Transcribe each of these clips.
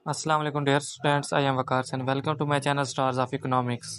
अस्सलाम वालेकुम dear students, I am Waqar and welcome to my channel stars of economics.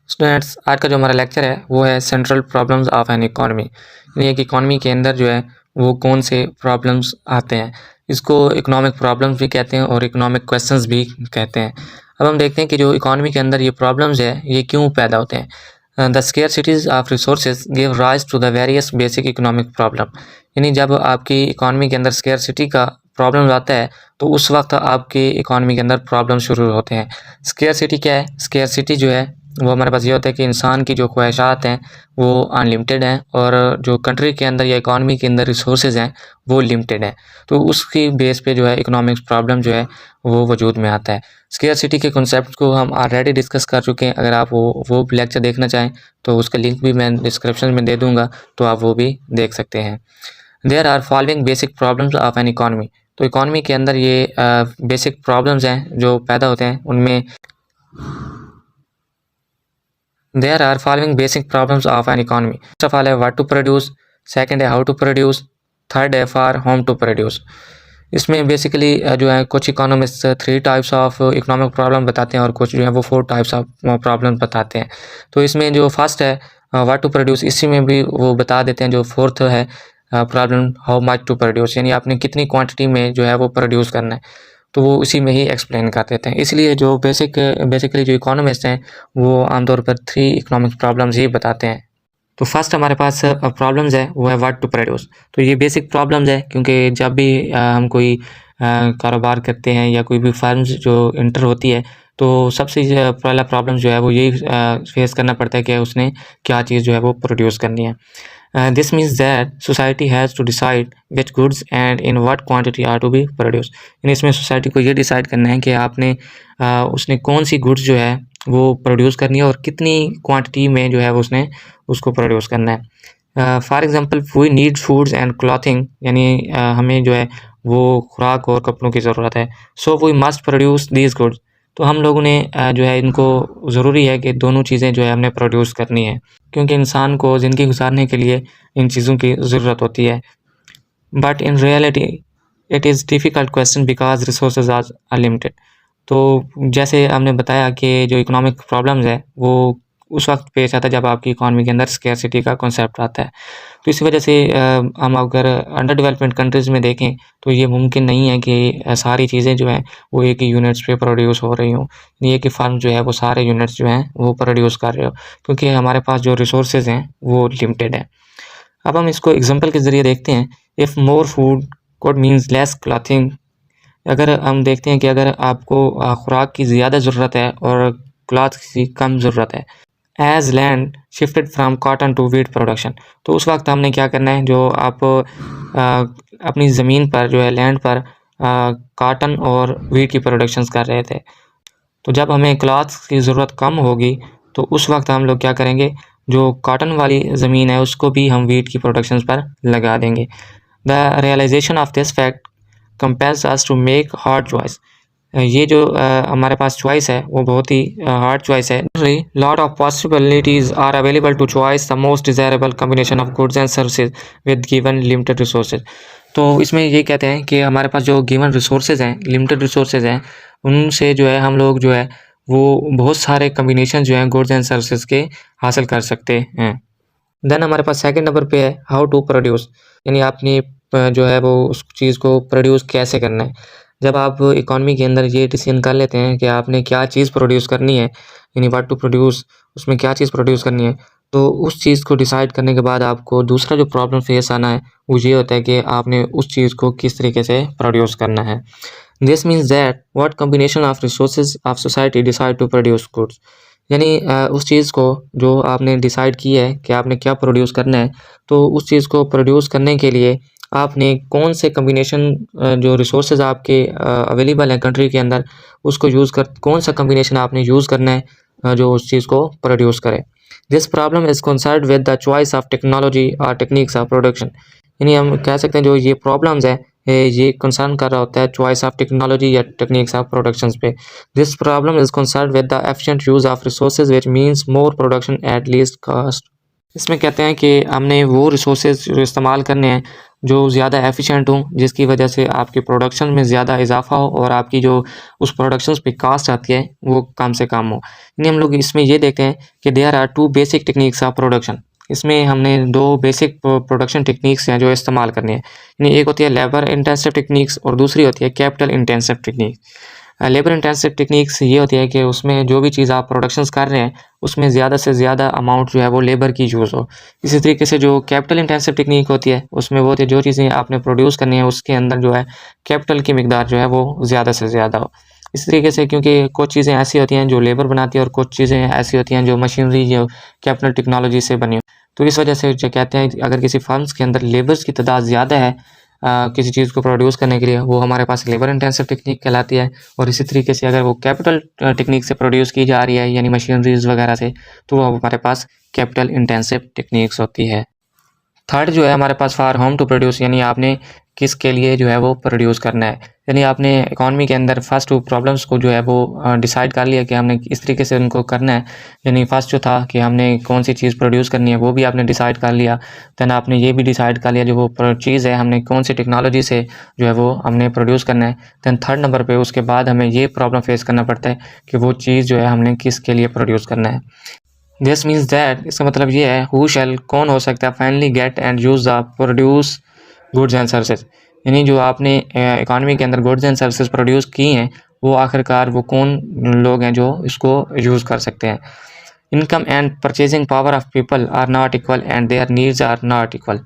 Students, आज का जो हमारा लेक्चर है वो है central problems of an economy. यानी कि इकॉनमी के अंदर जो है वो कौन से प्रॉब्लम्स आते हैं। इसको इकोनॉमिक प्रॉब्लम्स भी कहते हैं और इकोनॉमिक क्वेश्चंस भी कहते हैं। अब हम देखते हैं कि जो इकॉनमी के अंदर ये प्रॉब्लम्स है ये क्यों पैदा होते हैं। The scarcities of resources give rise to the various basic economic problem. यानी जब आपकी इकॉनमी के अंदर स्केर्सिटी का प्रॉब्लम आता है तो उस वक्त आपकी इकॉनमी के अंदर प्रॉब्लम शुरू होते हैं। स्केर्सिटी क्या है? स्केर्सिटी जो है वो हमारे पास ये होता है कि इंसान की जो ख्वाहिशात हैं वो अनलिमिटेड हैं और जो कंट्री के अंदर या इकॉनमी के अंदर रिसोर्सेज हैं वो लिमिटेड हैं। तो उसकी बेस पे जो है इकोनॉमिक्स प्रॉब्लम जो है वो वजूद में आता है। स्केर्सिटी के कॉन्सेप्ट को हम ऑलरेडी डिस्कस कर चुके हैं। अगर आप वो लेक्चर देखना चाहें तो उसका लिंक भी मैं डिस्क्रिप्शन में दे दूँगा, तो आप वो भी देख सकते हैं। There are following basic problems of an economy. तो इकॉनमी के अंदर ये बेसिक प्रॉब्लम्स हैं जो पैदा होते हैं। उनमें There are following basic problems of an economy. First of all है what to produce, second है how to produce, third है for whom to produce। इसमें बेसिकली जो है कुछ economist 3 types of economic problem बताते हैं और कुछ जो है वो 4 टाइप्स ऑफ प्रॉब्लम बताते हैं। तो इसमें जो फर्स्ट है व्हाट टू प्रोड्यूस, इसी में भी वो बता देते हैं। जो फोर्थ है problem how much to produce, यानी आपने कितनी क्वांटिटी में जो है वो प्रोड्यूस करना है, तो वो उसी में ही एक्सप्लेन कर देते हैं। इसलिए जो बेसिकली जो इकोनॉमिस्ट हैं वो आमतौर पर 3 इकोनॉमिक प्रॉब्लम्स ही बताते हैं। तो फर्स्ट हमारे पास प्रॉब्लम्स है वो है व्हाट टू प्रोड्यूस। तो ये बेसिक प्रॉब्लम्स है क्योंकि जब भी हम कोई कारोबार करते हैं या कोई भी फर्म्स जो इंटर होती है तो सबसे पहला प्रॉब्लम जो है वो यही फेस करना पड़ता है कि उसने क्या चीज़ जो है वो प्रोड्यूस करनी है। This means that society has to decide which goods and in what quantity are to be produced। यानी इसमें सोसाइटी को ये डिसाइड करना है कि आपने उसने कौन सी गुड्स जो है वो प्रोड्यूस करनी है और कितनी क्वांटिटी में जो है वो उसने उसको प्रोड्यूस करना है। For example we need foods and clothing, यानी हमें जो है वो खुराक और कपड़ों की ज़रूरत है। So we must produce these goods. तो हम लोगों ने जो है इनको ज़रूरी है कि दोनों चीज़ें जो है हमने प्रोड्यूस करनी है, क्योंकि इंसान को ज़िंदगी गुजारने के लिए इन चीज़ों की ज़रूरत होती है। But in reality it is difficult question because resources are unlimited. तो जैसे हमने बताया कि जो इकोनॉमिक प्रॉब्लम्स है वो उस वक्त पेश आता है जब आपकी इकॉनमी के अंदर स्केर्सिटी का कॉन्सेप्ट आता है। तो इसी वजह से हम अगर अंडर डेवलपमेंट कंट्रीज़ में देखें तो ये मुमकिन नहीं है कि सारी चीज़ें जो हैं वो एक ही यूनिट्स पे प्रोड्यूस हो रही हों। ये कि फर्म जो है वो सारे यूनिट्स जो हैं वो प्रोड्यूस कर रहे हो, क्योंकि हमारे पास जो रिसोर्सेज हैं वो लिमिटेड है। अब हम इसको एग्जांपल के ज़रिए देखते हैं। If more food could means less clothing. अगर हम देखते हैं कि अगर आपको खुराक की ज़्यादा ज़रूरत है और क्लॉथ की कम ज़रूरत है। As land shifted from cotton to wheat production. तो उस वक्त हमने क्या करना है, जो आप अपनी ज़मीन पर जो है लैंड पर कॉटन और वीट की प्रोडक्शंस कर रहे थे, तो जब हमें क्लॉथ्स की ज़रूरत कम होगी तो उस वक्त हम लोग क्या करेंगे, जो कॉटन वाली ज़मीन है उसको भी हम वीट की प्रोडक्शंस पर लगा देंगे। The realisation of this fact compels us to make hard choice. ये जो हमारे पास चॉइस है वो बहुत ही हार्ड चॉइस है। Lot of possibilities are available to choice the most desirable combination of goods and services with given limited resources. तो इसमें ये कहते हैं कि हमारे पास जो गिवन रिसोर्सेज हैं, लिमिटेड रिसोर्सेज हैं, उनसे जो है हम लोग जो है वो बहुत सारे कम्बिनेशन जो हैं गुड्स एंड सर्विसेज के हासिल कर सकते हैं। देन हमारे पास सेकंड नंबर पे है हाउ टू प्रोड्यूस, यानी आपने जो है वो उस चीज़ को प्रोड्यूस कैसे करना है। जब आप इकॉनमी के अंदर ये डिसीजन कर लेते हैं कि आपने क्या चीज़ प्रोड्यूस करनी है, यानी व्हाट टू प्रोड्यूस, उसमें क्या चीज़ प्रोड्यूस करनी है, तो उस चीज़ को डिसाइड करने के बाद आपको दूसरा जो प्रॉब्लम फेस आना है वो ये होता है कि आपने उस चीज़ को किस तरीके से प्रोड्यूस करना है। This means that what combination of resources of society decide to produce goods. यानी उस चीज़ को जो आपने डिसाइड की है कि आपने क्या प्रोड्यूस करना है, तो उस चीज़ को प्रोड्यूस करने के लिए आपने कौन से कम्बिनेशन जो रिसोर्सेज आपके अवेलेबल हैं कंट्री के अंदर, उसको यूज़ कर कौन सा कम्बिनेशन आपने यूज़ करना है जो उस चीज़ को प्रोड्यूस करे। This problem is concerned with the choice of technology और टेक्निक्स ऑफ प्रोडक्शन। यानी हम कह सकते हैं जो ये प्रॉब्लम्स है ये कंसर्न कर रहा होता है चॉइस ऑफ टेक्नोलॉजी या टेक्निक्स ऑफ प्रोडक्शंस पे। This problem is concerned with the efficient use of resources which means more production at least cost. इसमें कहते हैं कि हमने वो रिसोर्सेज जो इस्तेमाल करने हैं जो ज़्यादा एफिशिएंट हों, जिसकी वजह से आपके प्रोडक्शन में ज़्यादा इजाफा हो और आपकी जो उस प्रोडक्शंस पे कास्ट आती है वो कम से कम हो। यानी हम लोग इसमें ये देखते हैं कि there are two basic techniques of production. इसमें हमने दो बेसिक प्रोडक्शन टेक्निक्स हैं जो इस्तेमाल करनी है। यानी एक होती है लेबर इंटेंसिव टेक्निक्स और दूसरी होती है capital intensive technique. Labour intensive techniques ये होती है कि उसमें जो भी चीज़ आप प्रोडक्शंस कर रहे हैं उसमें ज़्यादा से ज़्यादा अमाउंट जो है वो लेबर की यूज़ हो। इसी तरीके से जो कैपिटल इंटेंसिव टेक्निक होती है उसमें वो होती है जो चीज़ें आपने प्रोड्यूस करनी है उसके अंदर जो है कैपिटल की मिकदार जो है वो ज़्यादा से ज़्यादा हो। इस तरीके से क्योंकि कुछ चीज़ें ऐसी होती हैं जो लेबर बनाती है और कुछ चीज़ें ऐसी होती हैं जो मशीनरी जो कैपिटल टेक्नोलॉजी से बनी हो। तो इस वजह से जो कहते हैं अगर किसी फर्म्स के अंदर लेबर्स की तादाद ज़्यादा है किसी चीज़ को प्रोड्यूस करने के लिए, वो हमारे पास लेबर इंटेंसिव टेक्निक कहलाती है। और इसी तरीके से अगर वो कैपिटल टेक्निक से प्रोड्यूस की जा रही है यानी मशीनरीज वगैरह से, तो वो हमारे पास कैपिटल इंटेंसिव टेक्निक्स होती है। थर्ड जो है हमारे पास फॉर होम टू प्रोड्यूस, यानी आपने किसके लिए जो है वो प्रोड्यूस करना है। यानी आपने इकॉनमी के अंदर फर्स्ट टू प्रॉब्लम्स को जो है वो डिसाइड कर लिया कि हमने इस तरीके से उनको करना है। यानी फर्स्ट जो था कि हमने कौन सी चीज़ प्रोड्यूस करनी है वो भी आपने डिसाइड कर लिया। दैन आपने ये भी डिसाइड कर लिया जो वो चीज़ है हमने कौन सी टेक्नोलॉजी से जो है वो हमने प्रोड्यूस करना है। दैन थर्ड नंबर पे उसके बाद हमें ये प्रॉब्लम फेस करना पड़ता है कि वो चीज़ जो है हमने किसके लिए प्रोड्यूस करना है। दिस मीन्स दैट, इसका मतलब ये है हु शैल, कौन हो सकता है finally get and use the produce goods and services. यानी जो आपने इकॉनमी के अंदर गुड्स एंड सर्विसेज प्रोड्यूस की हैं वो आखिरकार वो कौन लोग हैं जो इसको यूज़ कर सकते हैं। Income and purchasing power of people are not equal and their needs are not equal.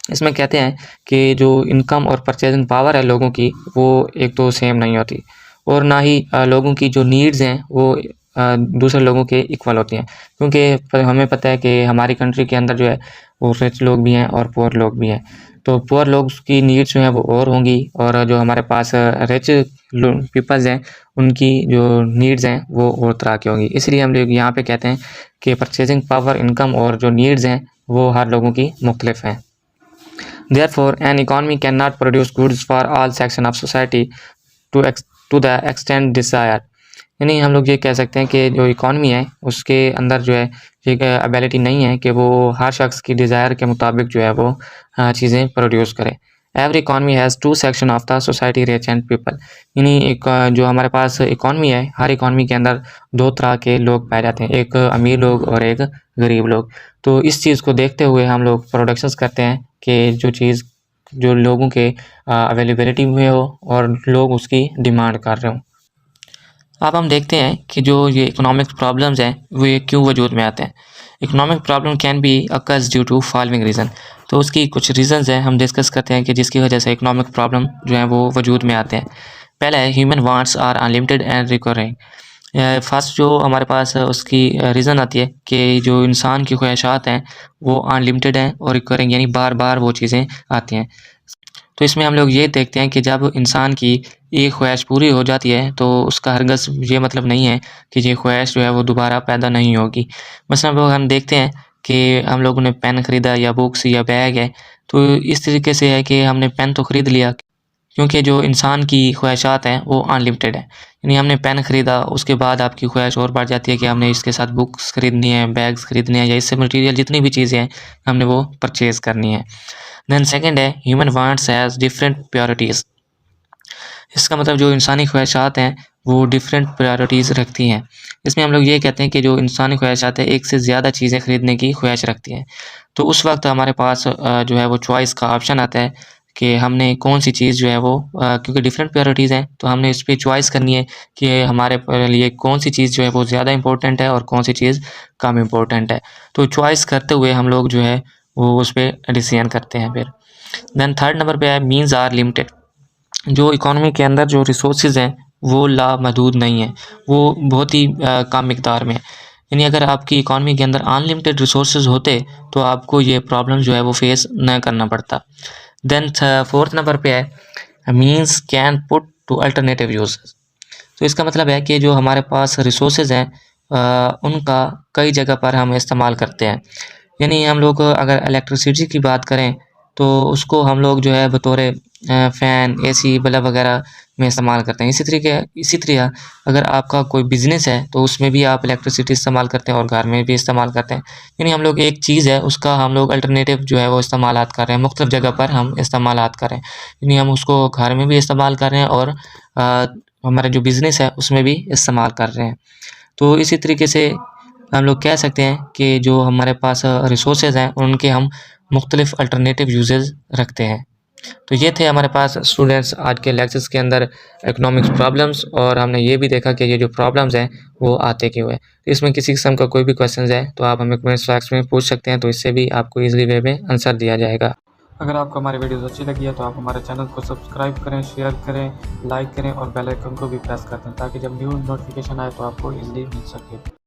इसमें कहते हैं कि जो इनकम और परचेजिंग पावर है लोगों की वो एक तो सेम नहीं होती और ना ही लोगों की जो नीड्स हैं वो दूसरे लोगों के इक्वल होती हैं। क्योंकि हमें पता है कि हमारी कंट्री के अंदर जो है वो रिच लोग भी हैं और पुअर लोग भी हैं। तो पुअर लोग की नीड्स जो हैं वो और होंगी और जो हमारे पास रिच पीपल्स हैं उनकी जो नीड्स हैं वो और तरह की होंगी। इसलिए हम लोग यहाँ पे कहते हैं कि परचेजिंग पावर, इनकम और जो नीड्स हैं वो हर लोगों की मुख्तलिफ हैं। Therefore, an economy cannot produce goods for all sections of society to the extent desired। यानी हम लोग ये कह सकते हैं कि जो इकॉनमी है उसके अंदर जो है ये एबिलिटी नहीं है कि वो हर शख्स की डिज़ायर के मुताबिक जो है वो चीज़ें प्रोड्यूस करे। Every economy has two section of the society, rich and people. यानी एक जो हमारे पास इकॉनमी है, हर इकॉनमी के अंदर दो तरह के लोग पाए जाते हैं, एक अमीर लोग और एक गरीब लोग। तो इस चीज़ को देखते हुए हम लोग प्रोडक्शंस करते हैं कि जो चीज़ जो लोगों के अवेलेबिलिटी में हो और लोग उसकी डिमांड कर रहे हों। अब हम देखते हैं कि जो ये इकोनॉमिक प्रॉब्लम्स हैं वो ये क्यों वजूद में आते हैं। Economic problem can be occurs due to following reason. तो उसकी कुछ रीज़न्स हैं, हम डिस्कस करते हैं कि जिसकी वजह से इकोनॉमिक प्रॉब्लम जो है वो वजूद में आते हैं। पहला है human wants are unlimited and recurring. First जो हमारे पास उसकी रीज़न आती है कि जो इंसान की ख्वाहिशात हैं वो अनलिमिटेड हैं और रिकरिंग यानी बार बार वो चीज़ें आती हैं। तो इसमें हम लोग ये देखते हैं कि जब इंसान की एक ख्वाहिश पूरी हो जाती है तो उसका हरगिज़ ये मतलब नहीं है कि ये ख्वाहिश जो है वो दोबारा पैदा नहीं होगी। मसलन लोग हम देखते हैं कि हम लोगों ने पेन ख़रीदा या बुक्स या बैग है, तो इस तरीके से है कि हमने पेन तो ख़रीद लिया क्योंकि जो इंसान की ख्वाहिशात हैं वो अनलिमिटेड है। यानी हमने पेन ख़रीदा, उसके बाद आपकी ख्वाहिश और बढ़ जाती है कि हमने इसके साथ बुक्स ख़रीदनी है, बैग्स ख़रीदने हैं या इससे मटीरियल जितनी भी चीज़ें हैं हमने वो परचेज़ करनी है। दैन सेकंड है human wants has different priorities. इसका मतलब जो इंसानी ख्वाहिशात हैं वो डिफरेंट प्रायोरिटीज़ रखती हैं। इसमें हम लोग ये कहते हैं कि जो इंसानी ख्वाहिशात है एक से ज़्यादा चीज़ें ख़रीदने की ख्वाहिश रखती हैं। तो उस वक्त हमारे पास जो है वो चॉइस का ऑप्शन आता है कि हमने कौन सी चीज़ जो है वो क्योंकि डिफरेंट प्रायोरिटीज़ हैं तो हमने इस पे चॉइस करनी है कि हमारे लिए कौन सी चीज़ जो है वो ज़्यादा इंपॉर्टेंट है और कौन सी चीज़ कम इम्पोर्टेंट है। तो चॉइस करते हुए हम लोग जो है वो उस पर डिसीजन करते हैं फिर। दैन थर्ड नंबर पे है मीन्स आर लिमिटेड। जो इकॉनमी के अंदर जो रिसोर्सेज हैं वो लामहदूद नहीं है, वो बहुत ही कम मिकदार में है। यानी अगर आपकी इकॉनमी के अंदर अनलिमिटेड रिसोर्सेज होते तो आपको ये प्रॉब्लम जो है वो फेस न करना पड़ता। दैन फोर्थ नंबर पे है means can put to alternative uses. तो इसका मतलब है कि जो हमारे पास रिसोर्सेज हैं उनका कई जगह पर हम इस्तेमाल करते हैं। यानी हम लोग अगर इलेक्ट्रिसिटी की बात करें तो उसको हम लोग जो है बतौर फ़ैन, एसी, बल्ब वगैरह में इस्तेमाल करते हैं। इसी तरह अगर आपका कोई बिज़नेस है तो उसमें भी आप इलेक्ट्रिसिटी इस्तेमाल करते हैं और घर में भी इस्तेमाल करते हैं। यानी हम लोग एक चीज़ है उसका हम लोग अल्टरनेटिव जो है वो इस्तेमालात कर रहे हैं, मुख्तलिफ़ जगह पर हम इस्तेमालात कर रहे हैं। यानी हम उसको घर में भी इस्तेमाल कर रहे हैं और हमारा जो बिज़नेस है उसमें भी इस्तेमाल कर रहे हैं। तो इसी तरीके से हम लोग कह सकते हैं कि जो हमारे पास रिसोर्सेज़ हैं उनके हम मुख्तलिफ़ अल्टरनेटिव यूज़ेज़ रखते हैं। तो ये थे हमारे पास स्टूडेंट्स आज के लेक्चर्स के अंदर इकोनॉमिक्स प्रॉब्लम्स, और हमने ये भी देखा कि ये जो प्रॉब्लम्स हैं वो आते क्यों हैं। इसमें किसी किस्म का कोई भी क्वेश्चन है तो आप हमें कमेंट बॉक्स में पूछ सकते हैं, तो इससे भी आपको ईज़िली वे में आंसर दिया जाएगा। अगर आपको हमारी वीडियोस अच्छी लगी है तो आप हमारे चैनल को सब्सक्राइब करें, शेयर करें, लाइक करें और बेल आइकन को भी प्रेस कर दें ताकि जब न्यू नोटिफिकेशन आए तो आपको इजीली मिल सके।